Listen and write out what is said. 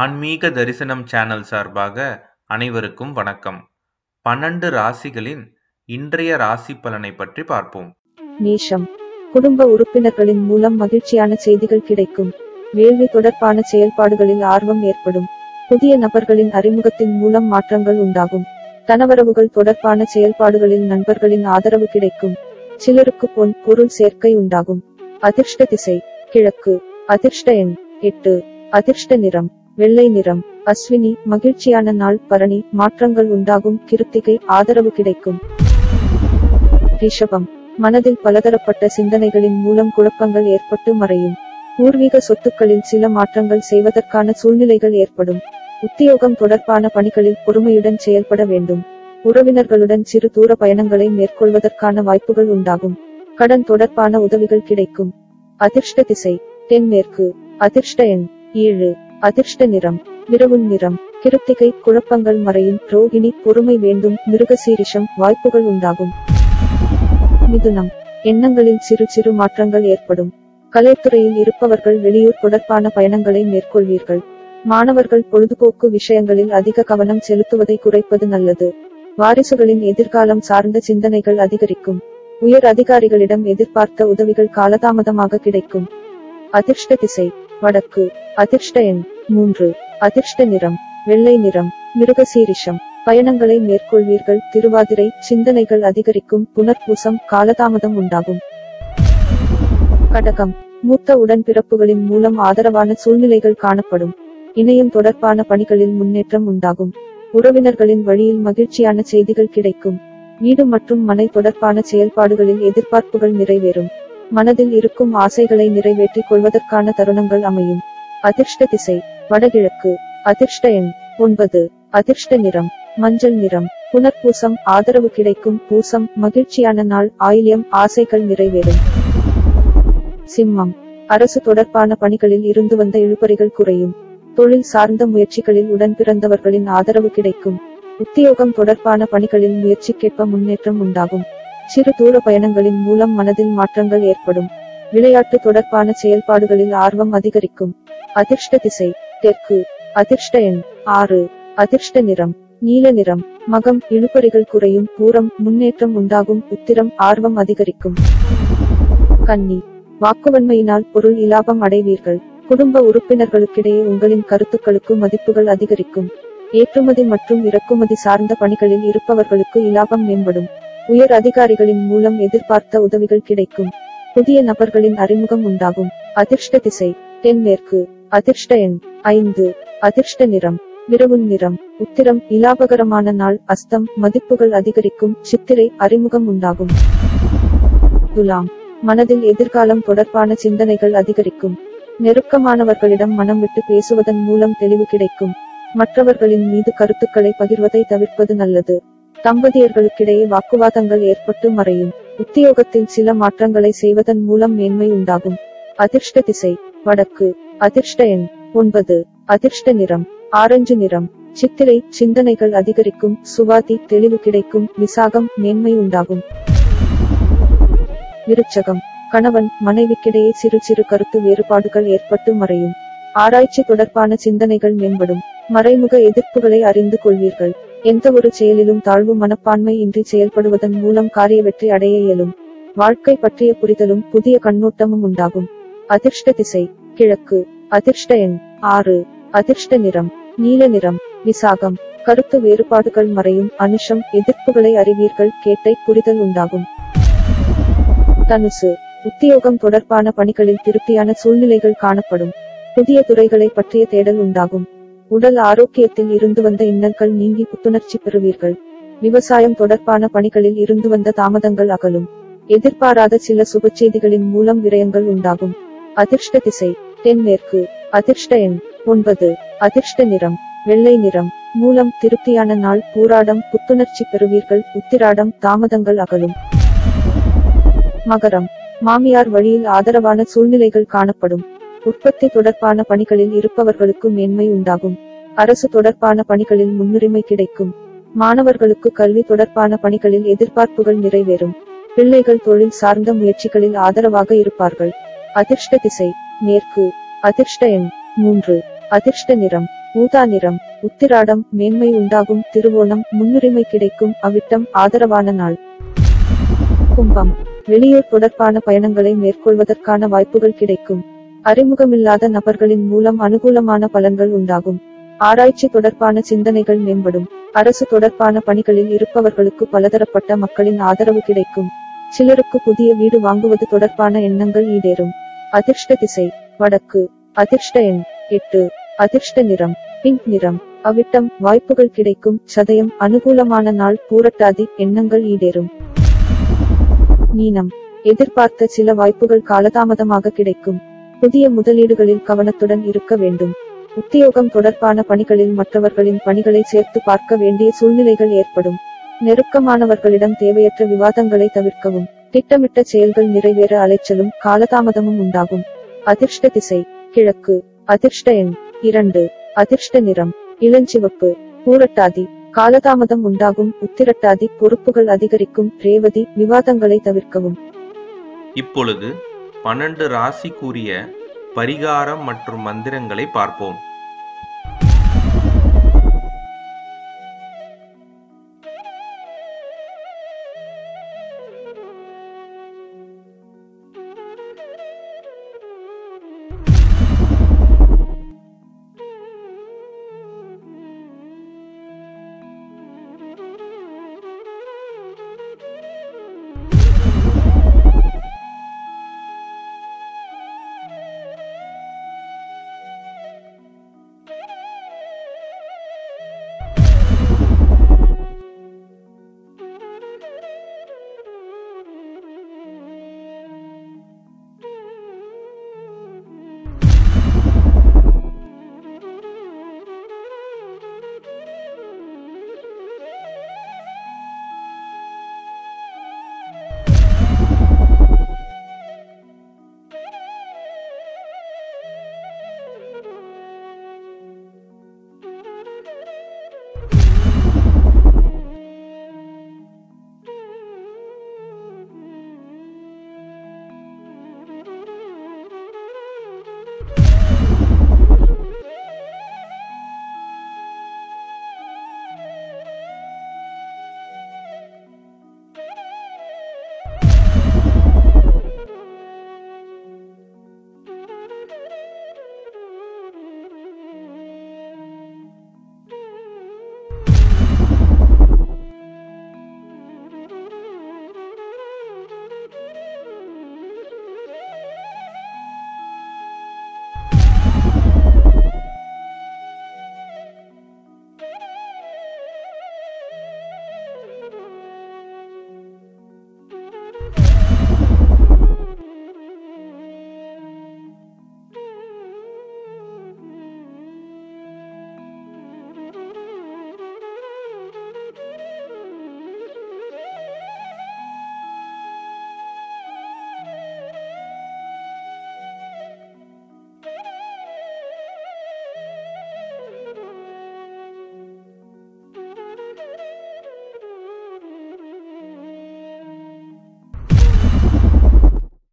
ஆன்மீக தரிசனம் சேனல் சார்பாக அனைவருக்கும் வணக்கம். 12 ராசிகளின் இன்றைய ராசி பலனை பற்றி பார்ப்போம். மேஷம். குடும்ப உறுப்பினர்களின் மூலம் மகிழ்ச்சியான செய்திகள் கிடைக்கும். வேள்வி தொடர்பான செயல்பாடுகளில் ஆர்வம் ஏற்படும். புதிய நபர்களின் அறிமுகத்தின் மூலம் மாற்றங்கள் உண்டாகும். தனவரவுகள் தொடர்பான செயல்பாடுகளில் நண்பர்களின் ஆதரவு கிடைக்கும். சிலருக்கு பொன் பொருள் சேர்க்கை உண்டாகும். அதிர்ஷ்ட திசை கிழக்கு. அதிர்ஷ்ட எண் 8. அதிர்ஷ்ட நிறம் வெள்ளை நிறம். அஸ்வினி மகிழ்ச்சியான நாள். பரணி மாற்றங்கள் உண்டாகும். கிருத்திகை ஆதரவு கிடைக்கும். ரிஷபம். மனதில் பலதரப்பட்ட சிந்தனைகளின் மூலம் குழப்பங்கள் ஏற்பட்டு மறையும். பூர்வீக சொத்துக்களில் சில மாற்றங்கள் செய்வதற்கான சூழ்நிலைகள் ஏற்படும். உத்தியோகம் தொடர்பான பணிகளில் பொறுமையுடன் செயல்பட வேண்டும். உறவினர்களுடன் சிறு தூர பயணங்களை மேற்கொள்வதற்கான வாய்ப்புகள் உண்டாகும். கடன் தொடர்பான உதவிகள் கிடைக்கும். அதிர்ஷ்ட திசை தென்மேற்கு. அதிர்ஷ்ட எண் 7. அதிர்ஷ்ட நிறம் விரவுன் நிறம். கிருத்திகை குழப்பங்கள் மறையும். ரோகிணி பொறுமை வேண்டும். மிருகசீரிஷம் வாய்ப்புகள் உண்டாகும். மிதுனம். எண்ணங்களில் சிறு சிறு மாற்றங்கள் ஏற்படும். கலைத்துறையில் இருப்பவர்கள் வெளியூர் தொடர்பான பயணங்களை மேற்கொள்வீர்கள். மாணவர்கள் பொழுதுபோக்கு விஷயங்களில் அதிக கவனம் செலுத்துவதை குறைப்பது நல்லது. வாரிசுகளின் எதிர்காலம் சார்ந்த சிந்தனைகள் அதிகரிக்கும். உயர் அதிகாரிகளிடம் எதிர்பார்த்த உதவிகள் காலதாமதமாக கிடைக்கும். அதிர்ஷ்ட திசை வடக்கு. அதிர்ஷ்ட எண் 3. அதிர்ஷ்ட நிறம் வெள்ளை நிறம். மிருகசீரிஷம் பயணங்களை மேற்கொள்வீர்கள். திருவாதிரை சிந்தனைகள் அதிகரிக்கும். புனர்பூசம் காலதாமதம் உண்டாகும். கடகம். மூத்த உடன்பிறப்புகளின் மூலம் ஆதரவான சூழ்நிலைகள் காணப்படும். இணையம் தொடர்பான பணிகளில் முன்னேற்றம் உண்டாகும். உறவினர்களின் வழியில் மகிழ்ச்சியான செய்திகள் கிடைக்கும். வீடு மற்றும் மனை தொடர்பான செயல்பாடுகளில் எதிர்பார்ப்புகள் நிறைவேறும். மனதில் இருக்கும் ஆசைகளை நிறைவேற்றிக் கொள்வதற்கான தருணங்கள் அமையும். அதிர்ஷ்ட திசை வடகிழக்கு. அதிர்ஷ்ட எண் 9. அதிர்ஷ்ட நிறம் மஞ்சள் நிறம். புனர்பூசம் ஆதரவு கிடைக்கும். பூசம் மகிழ்ச்சியான நாள். ஆயில்யம் ஆசைகள் நிறைவேறும். சிம்மம். அரசு தொடர்பான பணிகளில் இருந்து வந்த இழுபறிகள் குறையும். தொழில் சார்ந்த முயற்சிகளில் உடன்பிறந்தவர்களின் ஆதரவு கிடைக்கும். உத்தியோகம் தொடர்பான பணிகளில் முயற்சிக்கேற்ப முன்னேற்றம் உண்டாகும். சிறு தூர பயணங்களின் மூலம் மனதில் மாற்றங்கள் ஏற்படும். விளையாட்டு தொடர்பான செயல்பாடுகளில் ஆர்வம் அதிகரிக்கும். அதிர்ஷ்ட திசை தெற்கு. அதிர்ஷ்ட எண் 6. அதிர்ஷ்ட நிறம் நீல நிறம். மகம் இழுபறிகள் குறையும். பூரம் முன்னேற்றம் உண்டாகும். உத்திரம் ஆர்வம் அதிகரிக்கும். கன்னி. வாக்குவன்மையினால் பொருள் இலாபம் அடைவீர்கள். குடும்ப உறுப்பினர்களுக்கிடையே உங்களின் கருத்துக்களுக்கு மதிப்புகள் அதிகரிக்கும். ஏற்றுமதி மற்றும் இறக்குமதி சார்ந்த பணிகளில் இருப்பவர்களுக்கு இலாபம் மேம்படும். உயர் அதிகாரிகளின் மூலம் எதிர்பார்த்த உதவிகள் கிடைக்கும். புதிய நபர்களின் அறிமுகம் உண்டாகும். அதிர்ஷ்ட திசை தென்மேற்கு. அதிர்ஷ்ட எண் 5. அதிர்ஷ்ட நிறம் விரவுன் நிறம். உத்திரம் இலாபகரமான நாள். அஸ்தம் மதிப்புகள் அதிகரிக்கும். சித்திரை அறிமுகம் உண்டாகும். துலாம். மனதில் எதிர்காலம் தொடர்பான சிந்தனைகள் அதிகரிக்கும். நெருக்கமானவர்களிடம் மனம் விட்டு பேசுவதன் மூலம் தெளிவு கிடைக்கும். மற்றவர்களின் மீது கருத்துக்களை பகிர்வதை தவிர்ப்பது நல்லது. தம்பதியர்களுக்கிடையே வாக்குவாதங்கள் ஏற்பட்டு மறையும். உத்தியோகத்தில் சில மாற்றங்களை செய்வதன் மூலம் மேன்மை உண்டாகும். அதிர்ஷ்ட திசை வடக்கு. அதிர்ஷ்ட எண் 9. அதிர்ஷ்ட நிறம் ஆரஞ்சு நிறம். சித்திரை சிந்தனைகள் அதிகரிக்கும். சுவாதி தெளிவு கிடைக்கும். விசாகம் மேன்மை உண்டாகும். விருச்சகம். கணவன் மனைவிக்கிடையே சிறு சிறு கருத்து வேறுபாடுகள் ஏற்பட்டு மறையும். ஆராய்ச்சி தொடர்பான சிந்தனைகள் மேம்படும். மறைமுக எதிர்ப்புகளை அறிந்து கொள்வீர்கள். எந்த ஒரு செயலிலும் தாழ்வு மனப்பான்மை இன்றி செயல்படுவதன் மூலம் காரிய வெற்றி அடைய இயலும். வாழ்க்கை பற்றிய புரிதலும் புதிய கண்ணோட்டமும் உண்டாகும். அதிர்ஷ்ட திசை கிழக்கு. அதிர்ஷ்ட எண் 6. அதிர்ஷ்ட நிறம் நீல நிறம். விசாகம் கருத்து வேறுபாடுகள் மறையும். அனுஷம் எதிர்ப்புகளை அறிவீர்கள். கேட்டை புரிதல் உண்டாகும். தனுசு. உத்தியோகம் தொடர்பான பணிகளில் திருப்தியான சூழ்நிலைகள் காணப்படும். புதிய துறைகளை பற்றிய தேடல் உண்டாகும். உடல் ஆரோக்கியத்தில் இருந்து வந்த இன்னல்கள் நீங்கி புத்துணர்ச்சி பெறுவீர்கள். விவசாயம் தொடர்பான பணிகளில் இருந்து வந்த தாமதங்கள் அகலும். எதிர்பாராத சில சுபச்செய்திகளின் மூலம் விரயங்கள் உண்டாகும். அதிர்ஷ்ட திசை தென்மேற்கு. அதிர்ஷ்ட எண் 9. அதிர்ஷ்ட நிறம் வெள்ளை நிறம். மூலம் திருப்தியான நாள். பூராடம் புத்துணர்ச்சி பெறுவீர்கள். உத்திராடம் தாமதங்கள் அகலும். மகரம். மாமியார் வழியில் ஆதரவான சூழ்நிலைகள் காணப்படும். உற்பத்தி தொடர்பான பணிகளில் இருப்பவர்களுக்கு மேன்மை உண்டாகும். அரசு தொடர்பான பணிகளில் முன்னுரிமை கிடைக்கும். மாணவர்களுக்கு கல்வி தொடர்பான பணிகளில் எதிர்பார்ப்புகள் நிறைவேறும். பிள்ளைகள் தொழில் சார்ந்த முயற்சிகளில் ஆதரவாக இருப்பார்கள். அதிர்ஷ்ட திசை மேற்கு. அதிர்ஷ்ட எண் 3. அதிர்ஷ்ட நிறம் ஊதா நிறம். உத்திராடம் மேன்மை உண்டாகும். திருவோணம் முன்னுரிமை கிடைக்கும். அவிட்டம் ஆதரவான நாள். கும்பம் வெளியூர் தொடர்பான பயணங்களை மேற்கொள்வதற்கான வாய்ப்புகள் கிடைக்கும். அறிமுகமில்லாத நபர்களின் மூலம் அனுகூலமான பலன்கள் உண்டாகும். ஆராய்ச்சி தொடர்பான சிந்தனைகள் மேம்படும். அரசு தொடர்பான பணிகளில் இருப்பவர்களுக்கு பலதரப்பட்ட மக்களின் ஆதரவு கிடைக்கும். சிலருக்கு புதிய வீடு வாங்குவது தொடர்பான எண்ணங்கள் ஈடேறும். அதிர்ஷ்ட திசை வடக்கு. அதிர்ஷ்ட எண் 8. அதிர்ஷ்ட நிறம் பிங்க் நிறம். அவிட்டம் வாய்ப்புகள் கிடைக்கும். சதயம் அனுகூலமான நாள். பூரட்டாதி எண்ணங்கள் ஈடேறும். மீனம் எதிர்பார்த்த சில வாய்ப்புகள் காலதாமதமாக கிடைக்கும். புதிய முதலீடுகளில் கவனத்துடன் இருக்க வேண்டும். உத்தியோகம் தொடர்பான பணிகளில் மற்றவர்களின் பணிகளை சேர்த்து பார்க்க வேண்டிய சூழ்நிலைகள் ஏற்படும். நெருக்கமானவர்களிடம் தேவையற்ற விவாதங்களை தவிர்க்கவும். திட்டமிட்ட செயல்கள் நிறைவேற அலைச்சலும் காலதாமதமும் உண்டாகும். அதிர்ஷ்ட திசை கிழக்கு. அதிர்ஷ்ட எண் 2. அதிர்ஷ்ட நிறம் இளஞ்சிவப்பு. பூரட்டாதி காலதாமதம் உண்டாகும். உத்திரட்டாதி பொறுப்புகள் அதிகரிக்கும். ரேவதி விவாதங்களை தவிர்க்கவும். இப்பொழுது 12 ராசிக்குரிய பரிகாரம் மற்றும் மந்திரங்களை பார்ப்போம்.